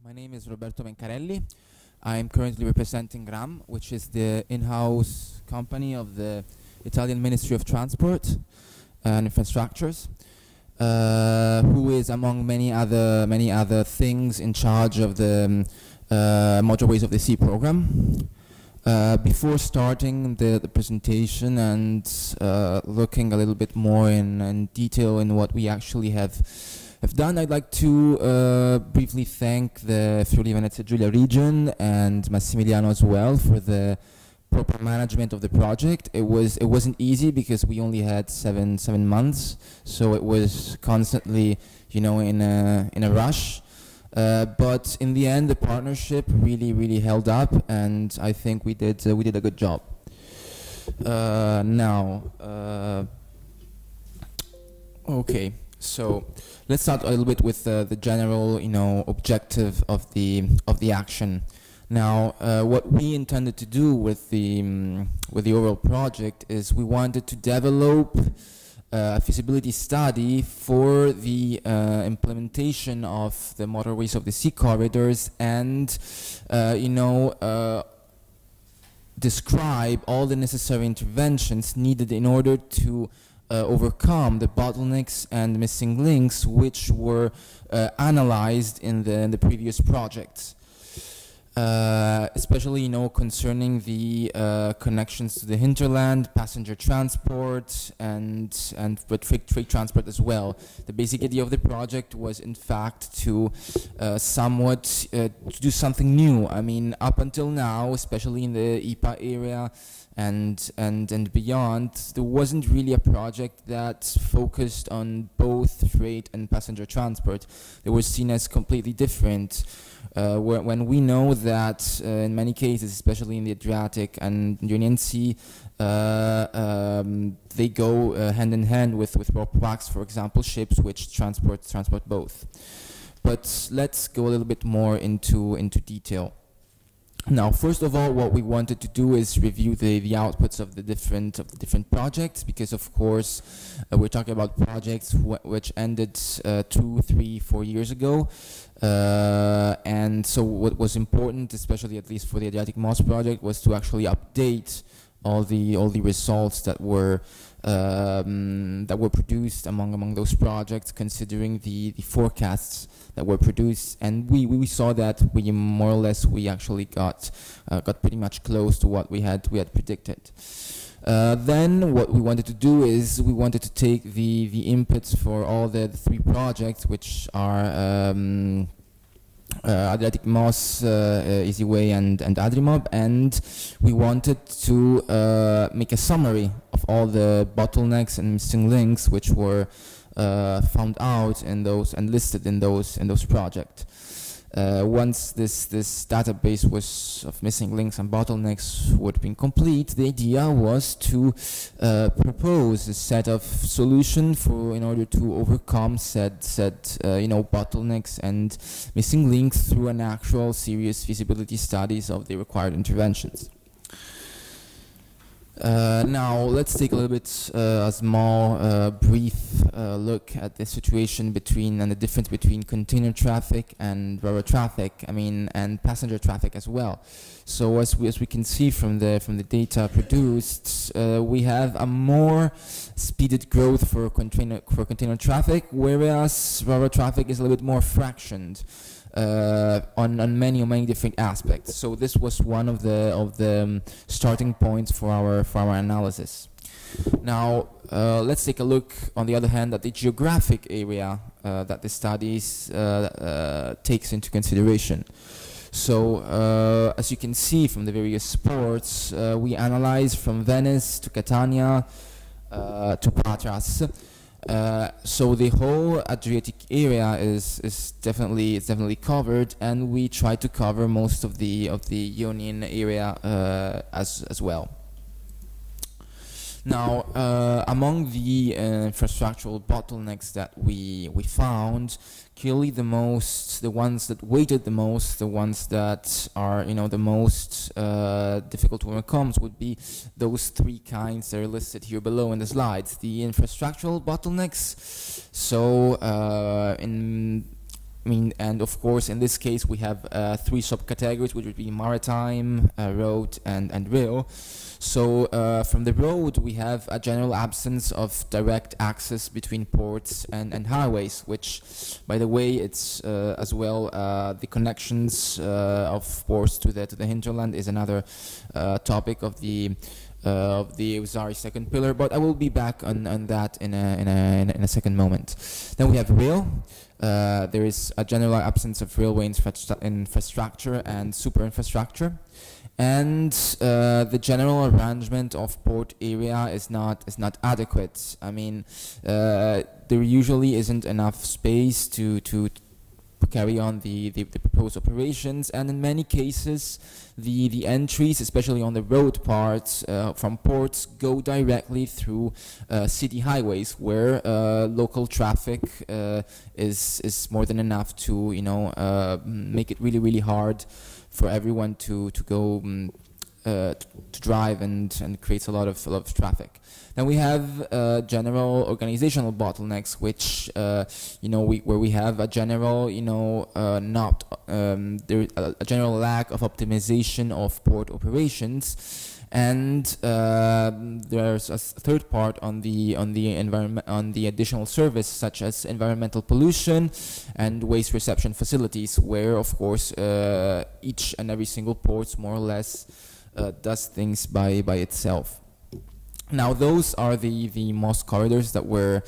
My name is Roberto Mencarelli. I am currently representing RAM, which is the in-house company of the Italian Ministry of Transport and Infrastructures, who is, among many other things, in charge of the Motorways of the Sea program. Before starting the presentation and looking a little bit more in detail in what we actually have done, I'd like to briefly thank the Friuli Venezia Giulia region and Massimiliano as well for the proper management of the project. It wasn't easy because we only had seven months, so it was constantly, in a rush. But in the end, the partnership really held up, and I think we did a good job. Okay, so let's start a little bit with the general, objective of the action. Now, what we intended to do with the overall project is we wanted to develop a feasibility study for the implementation of the Motorways of the Sea corridors and, describe all the necessary interventions needed in order to overcome the bottlenecks and missing links which were analyzed in the previous projects. Especially, concerning the connections to the hinterland, passenger transport, and freight transport as well. The basic idea of the project was, in fact, to to do something new. I mean, up until now, especially in the IPA area and beyond, there wasn't really a project that focused on both freight and passenger transport. They were seen as completely different. When we know that in many cases, especially in the Adriatic and Ionian Sea, they go hand in hand with ROPWACs, for example, ships which transport both. But let's go a little bit more into detail. Now, first of all, what we wanted to do is review the outputs of the different projects, because of course we're talking about projects which ended 2, 3, 4 years ago, and so what was important, especially at least for the Adriatic Moss project, was to actually update all the results that were produced among those projects, considering the forecasts that were produced, and we saw that we more or less actually got pretty much close to what we had predicted. Then what we wanted to do is we wanted to take the inputs for all the three projects, which are Adriatic Moss, Easyway, and Adrimob, and we wanted to make a summary of all the bottlenecks and missing links which were found out in those and listed in those projects. Once this database of missing links and bottlenecks would be complete, the idea was to propose a set of solutions in order to overcome said bottlenecks and missing links through an actual serious feasibility studies of the required interventions. Now let's take a little bit a small brief look at the situation and the difference between container traffic and railroad traffic, and passenger traffic as well. So as we can see from the data produced, we have a more speeded growth for container traffic, whereas railroad traffic is a little bit more fractioned on many different aspects. So this was one of the starting points for our analysis. Now let's take a look, on the other hand, at the geographic area that the studies takes into consideration. So as you can see from the various ports, we analyzed from Venice to Catania to Patras. So the whole Adriatic area is definitely covered, and we try to cover most of the Ionian area as well. Now, among the infrastructural bottlenecks that we found, clearly the ones that weighted the most, the ones that are the most difficult to overcome would be those three kinds that are listed here below in the slides. The infrastructural bottlenecks, so I mean, and of course, in this case, we have three subcategories, which would be maritime, road, and rail. So from the road, we have a general absence of direct access between ports and highways, which, by the way, it's as well the connections of ports to the hinterland is another topic of the Usari second pillar, but I will be back on that in a second moment. Then we have rail. There is a general absence of railway infrastructure and super infrastructure, and the general arrangement of port area is not adequate. I mean, there usually isn't enough space to carry on the proposed operations, and in many cases the entries, especially on the road parts from ports, go directly through city highways where local traffic is more than enough to make it really hard for everyone to go to drive, and creates a lot of traffic. Then we have general organizational bottlenecks, which where we have a general a general lack of optimization of port operations, and there's a third part on the environment, on the additional service, such as environmental pollution and waste reception facilities, where of course each and every single port more or less does things by itself. Now, those are the most corridors that were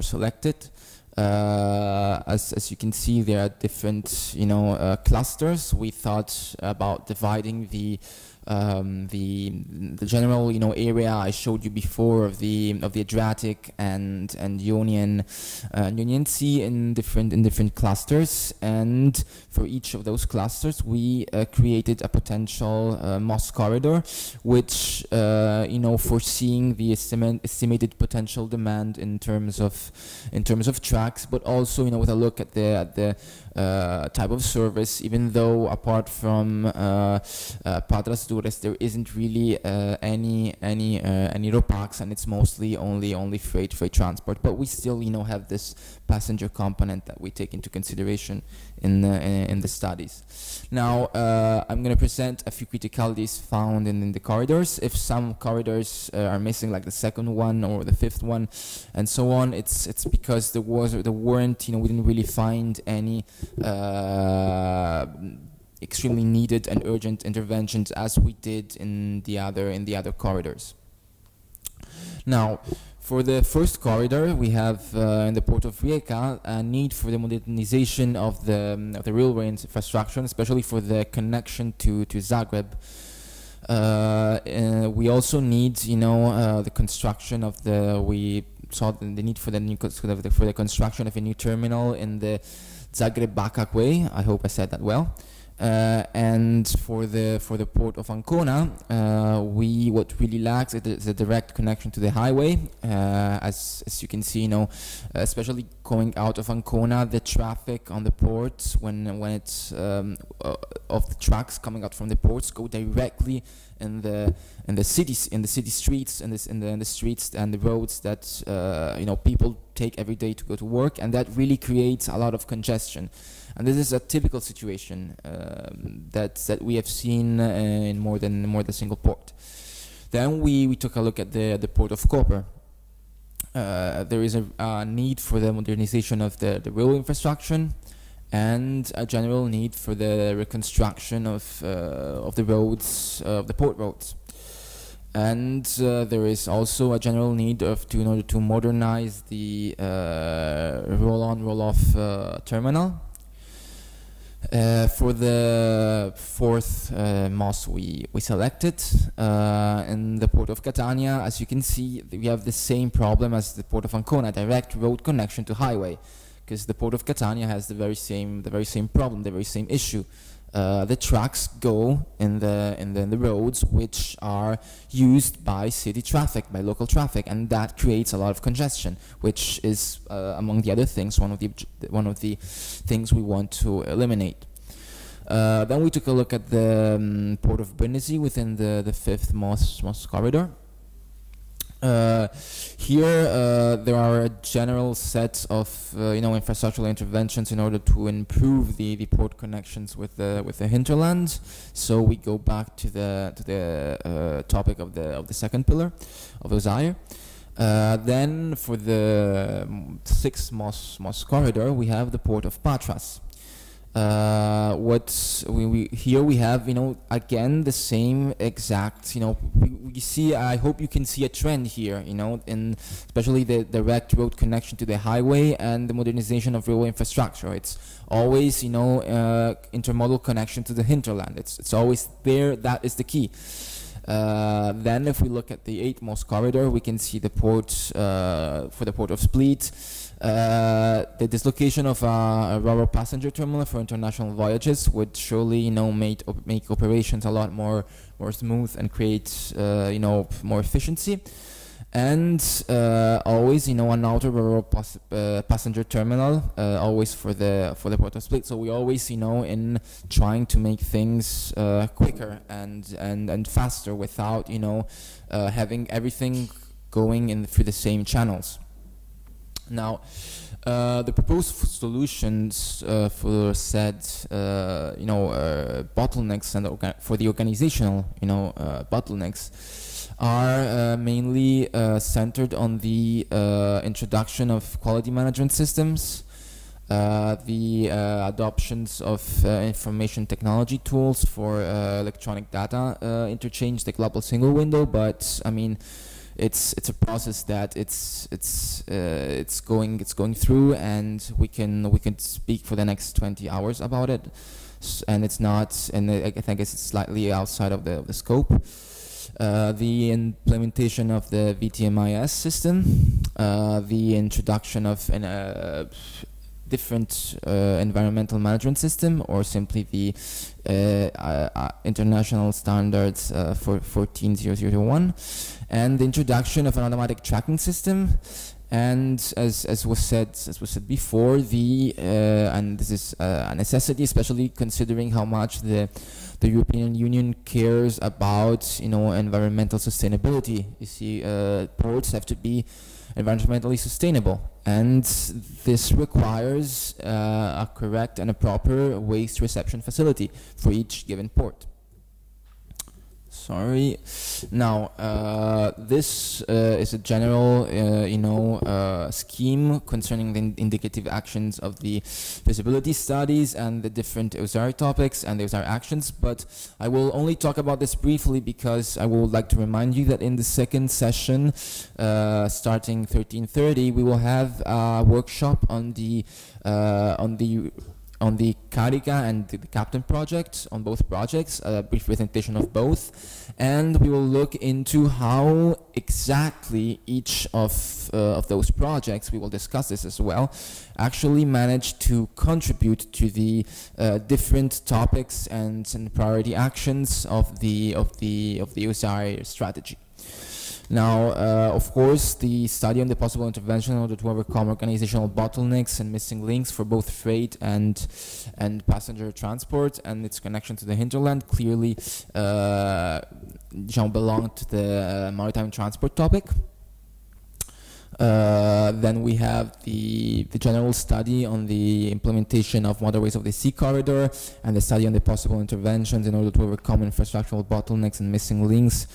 selected. As you can see, there are different clusters. We thought about dividing the general area I showed you before of the Adriatic and Ionian Sea in different clusters, and for each of those clusters we created a potential MOS corridor, which foreseeing the estimated potential demand in terms of tracks, but also with a look at the type of service. Even though apart from Padras Dures, there isn't really any ropax, and it's mostly only freight transport. But we still have this passenger component that we take into consideration in the studies. Now I'm going to present a few criticalities found in the corridors. If some corridors are missing, like the second one or the fifth one, and so on, it's because there weren't we didn't really find any extremely needed and urgent interventions as we did in the other corridors. Now, for the first corridor, we have in the port of Rijeka a need for the modernization of the railway infrastructure, especially for the connection to Zagreb. We also need, the construction of we saw the need for the construction of a new terminal in the Zagreb-Bakak way. I hope I said that well. And for the port of Ancona, what really lacks is a direct connection to the highway. As you can see, especially going out of Ancona, the traffic on the ports when it's of the trucks coming out from the ports go directly in the city streets, in the streets and the roads that people take every day to go to work, and that really creates a lot of congestion. And this is a typical situation that we have seen in more than a single port. Then we took a look at the port of Koper. There is a need for the modernization of the rail infrastructure, and a general need for the reconstruction of the roads, of the port roads. And there is also a general need in order to modernize the roll-on, roll-off terminal. For the fourth MOS we selected in the port of Catania, as you can see, we have the same problem as the port of Ancona, direct road connection to highway, because the port of Catania has the very same problem, the very same issue. The trucks go in the roads which are used by city traffic, by local traffic, and that creates a lot of congestion, which is among the other things one of the things we want to eliminate. Then we took a look at the port of Brindisi within the fifth MOS corridor. Here, there are a general set of infrastructural interventions in order to improve the port connections with the hinterland. So we go back to the topic of the second pillar of OSIRE. Then for the sixth Moss corridor, we have the port of Patras. Here we have, again, the same exact, we see, I hope you can see a trend here, in especially the direct road connection to the highway and the modernization of railway infrastructure. It's always, intermodal connection to the hinterland. It's always there. That is the key. Then if we look at the 8th Moss corridor, we can see the port, for the port of Split, the dislocation of a rubber passenger terminal for international voyages would surely, make operations a lot more smooth and create, more efficiency. And always, an outer rubber passenger terminal, always for the port of Split. So we always, in trying to make things quicker and faster without, having everything going through the same channels. Now, the proposed solutions for said, bottlenecks and for the organizational, bottlenecks are mainly centered on the introduction of quality management systems, the adoptions of information technology tools for electronic data interchange, the global single window. But I mean, it's a process that it's going through, and we can speak for the next 20 hours about it, and it's not, and I think it's slightly outside of the scope. The implementation of the VTMIS system, the introduction of different environmental management system, or simply the international standards for 14001, and the introduction of an automatic tracking system. And as was said before, and this is a necessity, especially considering how much the European Union cares about environmental sustainability. You see, ports have to be environmentally sustainable, and this requires a correct and a proper waste reception facility for each given port. Sorry. Now, this is a general, scheme concerning the indicative actions of the feasibility studies and the different OSIRE topics and the OSIRE actions. But I will only talk about this briefly because I would like to remind you that in the second session, starting 13:30, we will have a workshop on the Carica and the Captain project, on both projects, a brief presentation of both, and we will look into how exactly each of those projects, we will discuss this as well, actually managed to contribute to the different topics and priority actions of the OSIRE strategy. Now, of course, the study on the possible intervention in order to overcome organizational bottlenecks and missing links for both freight and passenger transport and its connection to the hinterland clearly belong to the maritime transport topic. Then we have the general study on the implementation of waterways of the sea corridor and the study on the possible interventions in order to overcome infrastructural bottlenecks and missing links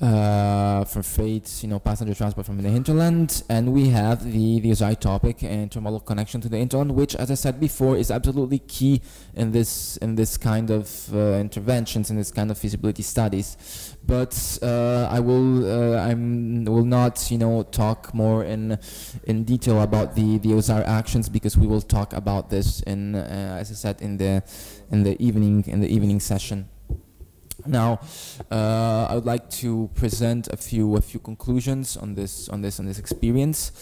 for freight, passenger transport from the hinterland. And we have the OSIRE topic, intermodal connection to the hinterland, which, as I said before, is absolutely key in this kind of interventions, in this kind of feasibility studies. But I will not, talk more in detail about the OSIRE actions, because we will talk about this in, as I said, in the evening session. Now, I would like to present a few conclusions on this experience.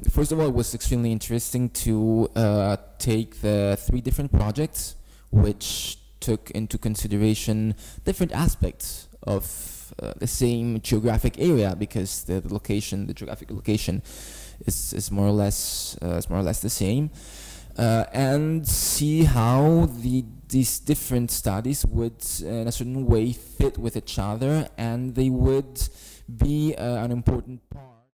First of all, it was extremely interesting to take the 3 different projects, which took into consideration different aspects of the same geographic area, because the geographic location, is more or less the same, and see how the these different studies would in a certain way fit with each other, and they would be an important part